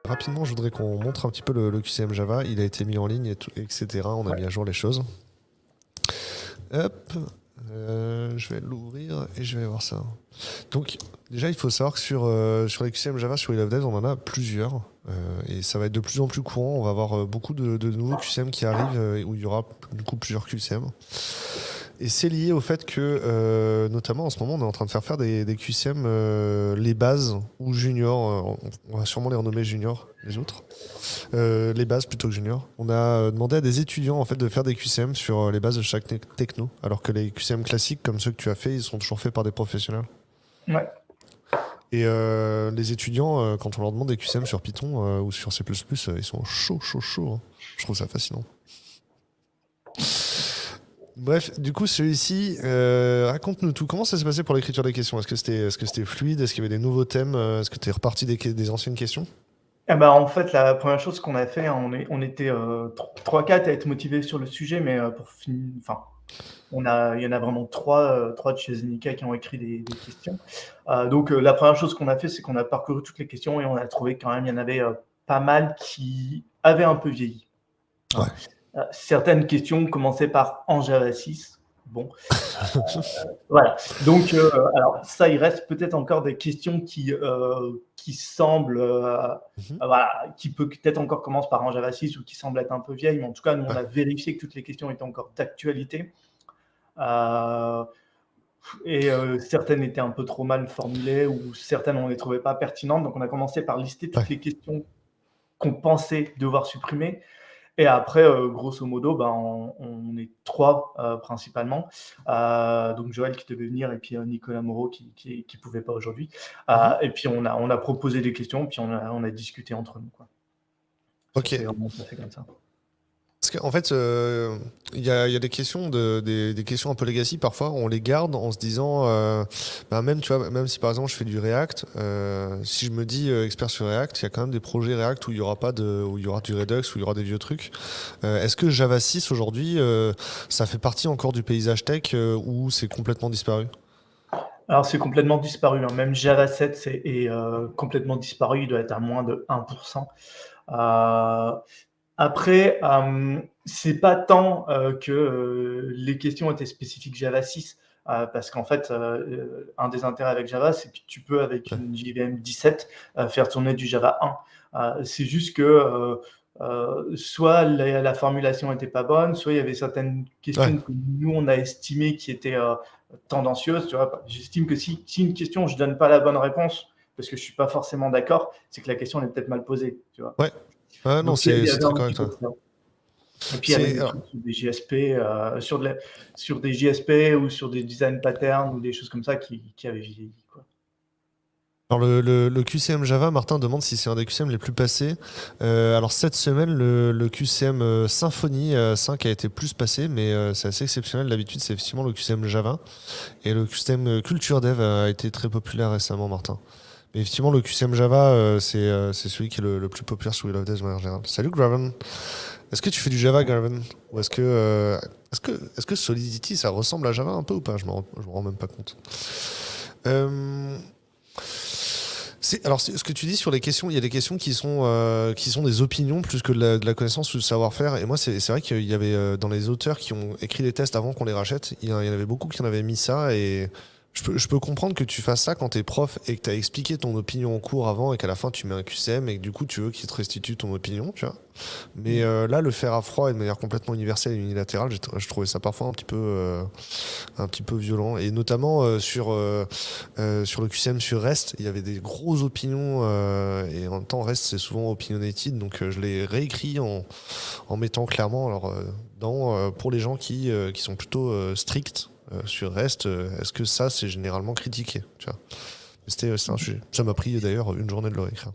rapidement, je voudrais qu'on montre un petit peu le QCM Java. Il a été mis en ligne, etc. On a Ouais. mis à jour les choses. Hop, je vais l'ouvrir et je vais voir ça. Donc, déjà, il faut savoir que sur les QCM Java, sur eLoveDevs, on en a plusieurs. Et ça va être de plus en plus courant. On va avoir beaucoup de nouveaux QCM qui arrivent où il y aura du coup plusieurs QCM. Et c'est lié au fait que, notamment en ce moment, on est en train de faire des QCM, les bases ou juniors. On va sûrement les renommer juniors, les autres. Les bases plutôt que juniors. On a demandé à des étudiants en fait de faire des QCM sur les bases de chaque techno, alors que les QCM classiques comme ceux que tu as fait, ils sont toujours faits par des professionnels. Ouais. Et les étudiants, quand on leur demande des QCM sur Python ou sur C++, ils sont chauds. Hein. Je trouve ça fascinant. Bref, du coup, celui-ci, raconte-nous tout. Comment ça s'est passé pour l'écriture des questions? Est-ce que c'était fluide? Est-ce qu'il y avait des nouveaux thèmes? Est-ce que tu es reparti des anciennes questions? Eh ben, en fait, la première chose qu'on a fait, hein, on était 3-4 à être motivés sur le sujet, mais pour finir, enfin, il y en a vraiment trois de chez Zenica qui ont écrit des questions. Donc, la première chose qu'on a fait, c'est qu'on a parcouru toutes les questions et on a trouvé quand même, il y en avait pas mal qui avaient un peu vieilli. Ouais. Hein. Certaines questions commençaient par en Java 6. Bon, voilà. Donc, alors ça, il reste peut-être encore des questions qui semblent, Mhm. voilà, qui peut-être encore commencent par en Java 6 ou qui semblent être un peu vieilles, mais en tout cas, nous, on Ouais. a vérifié que toutes les questions étaient encore d'actualité. Euh, et certaines étaient un peu trop mal formulées ou certaines, on ne les trouvait pas pertinentes. Donc, on a commencé par lister toutes Ouais. les questions qu'on pensait devoir supprimer. Et après, grosso modo, ben, on est trois principalement. Donc Joël qui devait venir et puis Nicolas Moreau qui pouvait pas aujourd'hui. Mhm. Et puis on a proposé des questions, puis on a discuté entre nous, quoi. Ça Ok. s'est vraiment passé comme ça. Parce qu'en fait, il y a des questions, des questions un peu legacy, parfois, on les garde en se disant, bah même, tu vois, même si par exemple je fais du React, si je me dis expert sur React, il y a quand même des projets React où il y aura pas où il y aura du Redux, où il y aura des vieux trucs. Est-ce que Java 6 aujourd'hui, ça fait partie encore du paysage tech ou c'est complètement disparu? Alors c'est complètement disparu, hein. Même Java 7 est complètement disparu, il doit être à moins de 1%. Après, c'est pas tant que les questions étaient spécifiques Java 6, parce qu'en fait, un des intérêts avec Java, c'est que tu peux, avec Ouais. une JVM 17, faire tourner du Java 1. C'est juste que soit la formulation n'était pas bonne, soit il y avait certaines Ouais. questions que nous, on a estimées qui étaient tendancieuses. Tu vois, j'estime que si une question, je ne donne pas la bonne réponse, parce que je ne suis pas forcément d'accord, c'est que la question est peut-être mal posée. Tu vois. Ouais. Ouais, non, Donc il y c'est avait très un petit correct. peu Ouais. de ça. Et puis il y avait C'est, des alors, trucs sur des JSP, sur des JSP ou sur des design patterns ou des choses comme ça qui avaient vieilli, quoi. Alors le QCM Java, Martin demande si c'est un des QCM les plus passés. Alors cette semaine, le QCM Symfony 5 a été plus passé, mais c'est assez exceptionnel. D'habitude, c'est effectivement le QCM Java. Et le QCM Culture Dev a été très populaire récemment, Martin. Mais effectivement, le QCM Java, c'est celui qui est le plus populaire sur We Love Dev de manière générale. Salut Graven. Est-ce que tu fais du Java, Graven? Ou est-ce que Solidity, ça ressemble à Java un peu ou pas? Je me rends même pas compte. Euh, alors, ce que tu dis sur les questions, il y a des questions qui sont des opinions plus que de la connaissance ou du savoir-faire. Et moi, c'est vrai qu'il y avait dans les auteurs qui ont écrit des tests avant qu'on les rachète, il y en avait beaucoup qui en avaient mis ça. Et je peux comprendre que tu fasses ça quand t'es prof et que t'as expliqué ton opinion en cours avant et qu'à la fin tu mets un QCM et que du coup tu veux qu'il te restitue ton opinion, tu vois. Mais là, le faire à froid et de manière complètement universelle et unilatérale, je trouvais ça parfois un petit peu violent. Et notamment sur le QCM sur REST, il y avait des grosses opinions. Et en même temps, REST, c'est souvent opinionated. Donc je l'ai réécrit en mettant clairement, alors, pour les gens qui sont plutôt stricts sur REST, est-ce que ça, c'est généralement critiqué, tu vois. C'était un sujet. Ça m'a pris d'ailleurs une journée de le réécrire.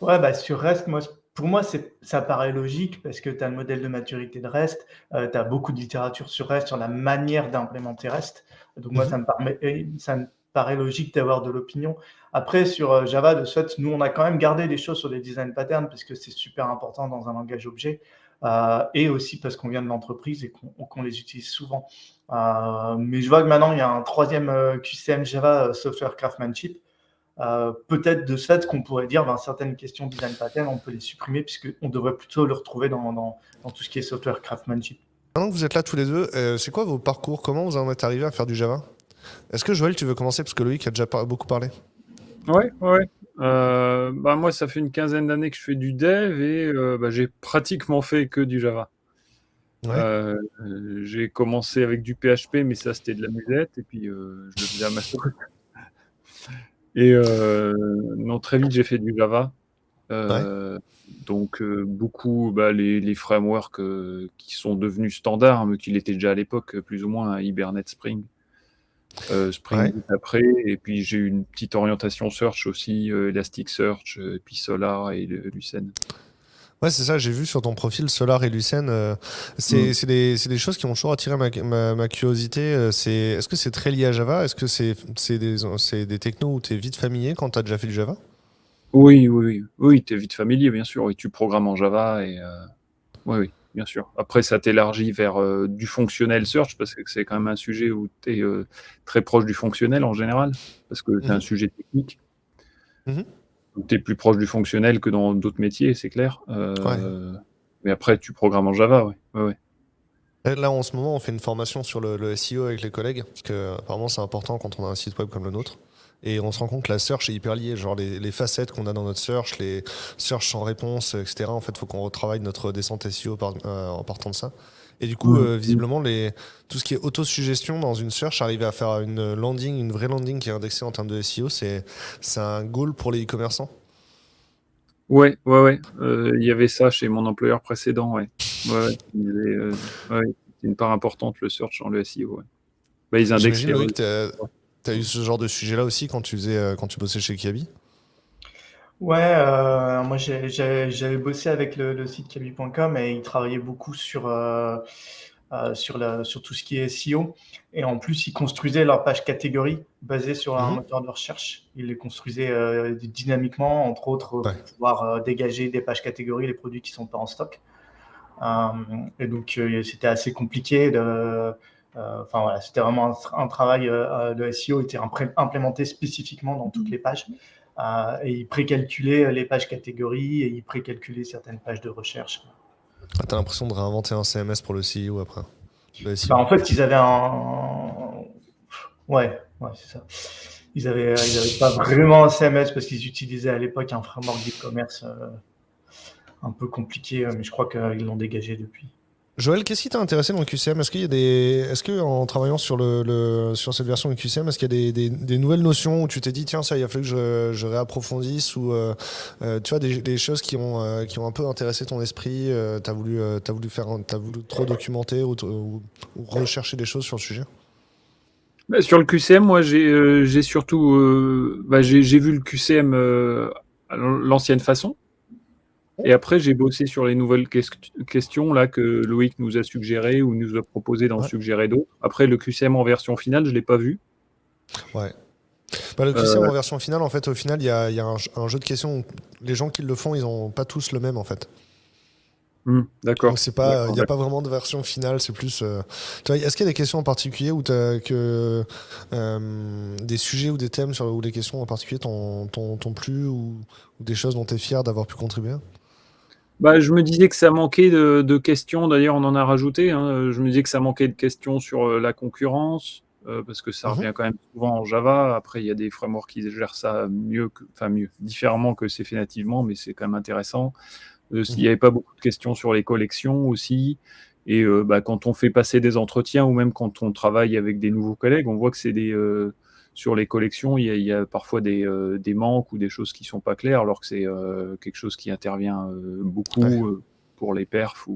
Ouais, bah, sur REST, pour moi, ça paraît logique parce que tu as le modèle de maturité de REST, tu as beaucoup de littérature sur REST, sur la manière d'implémenter REST. Donc moi, Mhm. ça me paraît logique d'avoir de l'opinion. Après, sur Java, de ce fait, nous, on a quand même gardé des choses sur les design patterns parce que c'est super important dans un langage objet, et aussi parce qu'on vient de l'entreprise et qu'on les utilise souvent. Mais je vois que maintenant, il y a un troisième QCM Java, Software Craftsmanship. peut-être de ce fait qu'on pourrait dire certaines questions design pattern, on peut les supprimer puisqu'on devrait plutôt le retrouver dans tout ce qui est software craftsmanship. Maintenant que vous êtes là tous les deux, c'est quoi vos parcours? Comment vous en êtes arrivé à faire du Java? Est-ce que Joël, tu veux commencer parce que Loïc a déjà beaucoup parlé? Ouais. Moi, ça fait une quinzaine d'années que je fais du dev et j'ai pratiquement fait que du Java. Ouais. J'ai commencé avec du PHP, mais ça, c'était de la musette, et puis je le faisais à ma sauce. Et non, très vite, j'ai fait du Java. Donc, beaucoup les frameworks qui sont devenus standards, mais qu'il était déjà à l'époque, plus ou moins, Hibernate Spring. Spring Boot après, et puis j'ai eu une petite orientation search aussi, Elasticsearch, et puis Solar et Lucene. Ouais, c'est ça, j'ai vu sur ton profil Solar et Lucene. C'est des choses qui ont toujours attiré ma curiosité. Est-ce que c'est très lié à Java? Est-ce que c'est des technos où tu es vite familier quand tu as déjà fait du Java? Oui, tu es vite familier, bien sûr. Oui, tu programmes en Java, et oui, bien sûr. Après, ça t'élargit vers du fonctionnel search, parce que c'est quand même un sujet où tu es très proche du fonctionnel en général, parce que c'est un sujet technique. Tu es plus proche du fonctionnel que dans d'autres métiers, c'est clair. Mais après, tu programmes en Java, ouais. Là, en ce moment, on fait une formation sur le SEO avec les collègues, parce que apparemment, c'est important quand on a un site web comme le nôtre. Et on se rend compte que la search est hyper liée, genre les facettes qu'on a dans notre search, les search sans réponse, etc. En fait, il faut qu'on retravaille notre descente SEO en partant de ça. Et du coup, visiblement, tout ce qui est auto-suggestion dans une search, arriver à faire une vraie landing qui est indexée en termes de SEO, c'est un goal pour les e-commerçants. Ouais. Il y avait ça chez mon employeur précédent, ouais. C'est une part importante, le search dans le SEO, ouais. Ils indexent J'imagine, Loïc, t'as eu ce genre de sujet-là aussi quand tu bossais chez Kiabi? Ouais, moi j'avais bossé avec le site kaby.com et ils travaillaient beaucoup sur tout ce qui est SEO. Et en plus, ils construisaient leur page catégorie basée sur un moteur de recherche. Ils les construisaient dynamiquement, entre autres, pour pouvoir dégager des pages catégories, les produits qui ne sont pas en stock. Et donc, c'était assez compliqué c'était vraiment un travail de SEO était implémenté spécifiquement dans toutes les pages. Et ils précalculaient les pages catégories et ils précalculaient certaines pages de recherche. T'as l'impression de réinventer un CMS pour le SEO après? En fait, ils avaient Ouais, c'est ça. Ils avaient pas vraiment un CMS parce qu'ils utilisaient à l'époque un framework d'e-commerce un peu compliqué, mais je crois qu'ils l'ont dégagé depuis. Joël, qu'est-ce qui t'a intéressé dans le QCM? Est-ce que en travaillant sur cette version du QCM, est-ce qu'il y a des nouvelles notions où tu t'es dit tiens, ça il a fallu que je réapprofondisse, ou tu vois, des choses qui ont un peu intéressé ton esprit, t'as voulu trop documenter ou rechercher des choses sur le sujet? Sur le QCM, moi j'ai surtout j'ai vu le QCM à l'ancienne façon. Et après, j'ai bossé sur les nouvelles questions là, que Loïc nous a suggérées ou nous a proposé d'en suggérer d'autres. Après, le QCM en version finale, je ne l'ai pas vu. Ouais. Le QCM en version finale, en fait, au final, il y a un jeu de questions où les gens qui le font, ils n'ont pas tous le même, en fait. D'accord. Donc, il n'y a pas vraiment de version finale, c'est plus... est-ce qu'il y a des questions en particulier où des sujets ou des thèmes où les questions en particulier t'ont plu, ou des choses dont tu es fier d'avoir pu contribuer? Je me disais que ça manquait de questions, d'ailleurs on en a rajouté, je me disais que ça manquait de questions sur la concurrence, parce que ça revient quand même souvent en Java. Après, il y a des frameworks qui gèrent ça différemment que c'est fait nativement, mais c'est quand même intéressant. Il n'y avait pas beaucoup de questions sur les collections aussi. Et quand on fait passer des entretiens, ou même quand on travaille avec des nouveaux collègues, on voit que c'est sur les collections, il y a parfois des manques ou des choses qui ne sont pas claires, alors que c'est quelque chose qui intervient beaucoup pour les perfs.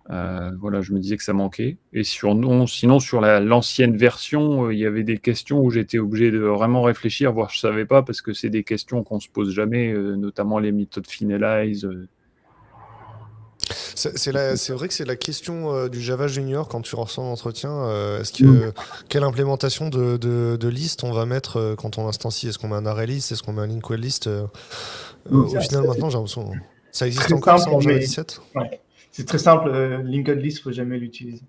Je me disais que ça manquait. Et sinon, sur l'ancienne version, il y avait des questions où j'étais obligé de vraiment réfléchir, voire je ne savais pas, parce que c'est des questions qu'on ne se pose jamais, notamment les méthodes finalize. C'est vrai que c'est la question du Java Junior quand tu reçois l'entretien. Quelle implémentation de liste on va mettre quand on instancie? Est-ce qu'on met un array list? Est-ce qu'on met un linked list? Au final, maintenant, j'ai l'impression... Ça existe encore, ça, en Java 17? Ouais. C'est très simple, linked list, faut jamais l'utiliser.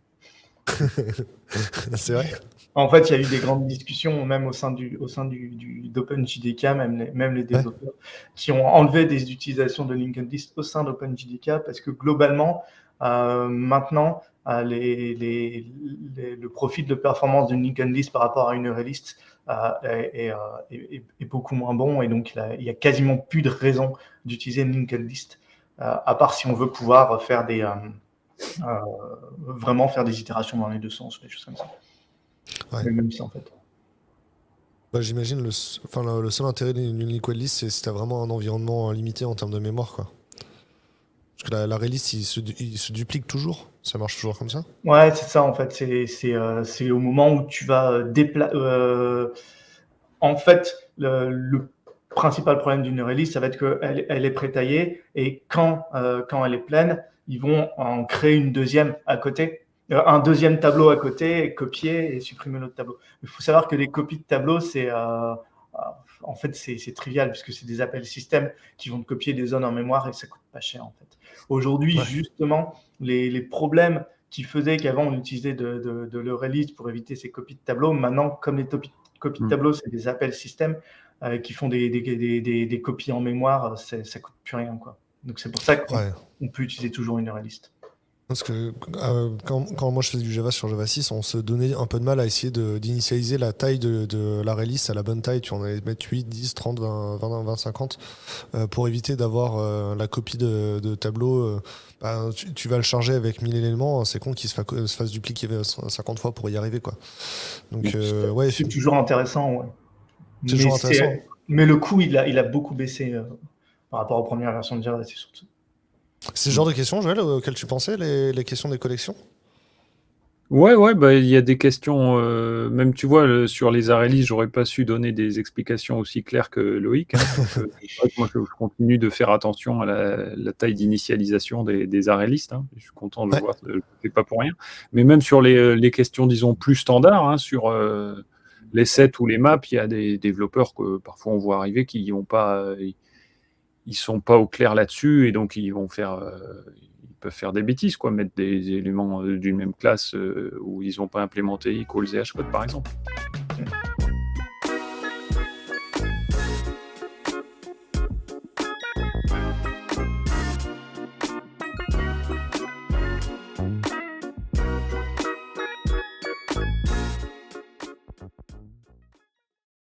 C'est vrai. En fait, il y a eu des grandes discussions, même d'OpenJDK, même les Ouais. développeurs, qui ont enlevé des utilisations de linked list au sein d'OpenJDK, parce que globalement, maintenant, le profil de performance d'une linked list par rapport à une array-list est beaucoup moins bon, et donc il y a quasiment plus de raison d'utiliser une linked list, à part si on veut pouvoir faire vraiment faire des itérations dans les deux sens, des choses comme ça. Ouais. Mais même ça, en fait. Bah, j'imagine le seul intérêt d'une linked list, c'est si tu as vraiment un environnement limité en termes de mémoire, quoi. Parce que la release, il se duplique toujours. Ça marche toujours comme ça. Ouais, c'est ça, en fait. C'est au moment où tu vas en fait, le principal problème d'une release, ça va être qu'elle est prétaillée, et quand elle est pleine, ils vont en créer une deuxième à côté, un deuxième tableau à côté, copier et supprimer l'autre tableau. Il faut savoir que les copies de tableaux, en fait, c'est trivial, puisque c'est des appels système qui vont te copier des zones en mémoire, et ça coûte pas cher, en fait. Aujourd'hui, Ouais. justement, les problèmes qui faisaient qu'avant on utilisait de l'Eurelist pour éviter ces copies de tableaux, maintenant, comme les copies de tableaux, c'est des appels système qui font des copies en mémoire, ça coûte plus rien, quoi. Donc c'est pour ça qu'on Ouais. peut utiliser toujours une Eurelist. Parce que quand moi je faisais du Java sur Java 6, on se donnait un peu de mal à essayer d'initialiser la taille de la release à la bonne taille. Tu en allais mettre 8, 10, 30, 20, 20, 20 50 pour éviter d'avoir la copie de tableau. Tu vas le charger avec 1000 éléments, c'est con qu'il se fasse dupliquer 50 fois pour y arriver, quoi. Donc ouais, C'est toujours intéressant, ouais. C'est toujours intéressant. Mais le coût, il a beaucoup baissé par rapport aux premières versions de Java, c'est surtout. C'est ce genre de questions, Joël, auxquelles tu pensais, les questions des collections? Ouais, bah, il y a des questions, même tu vois, sur les array j'aurais pas su donner des explications aussi claires que Loïc, hein. Donc, c'est vrai que moi, je continue de faire attention à la taille d'initialisation des array hein. Je suis content de le voir, je le fais pas pour rien. Mais même sur les questions, disons, plus standards, hein, sur les sets ou les maps, il y a des développeurs que parfois on voit arriver qui ont pas, ils sont pas au clair là-dessus, et donc ils peuvent faire des bêtises, quoi, mettre des éléments d'une même classe où ils n'ont pas implémenté equals et hashcode, par exemple.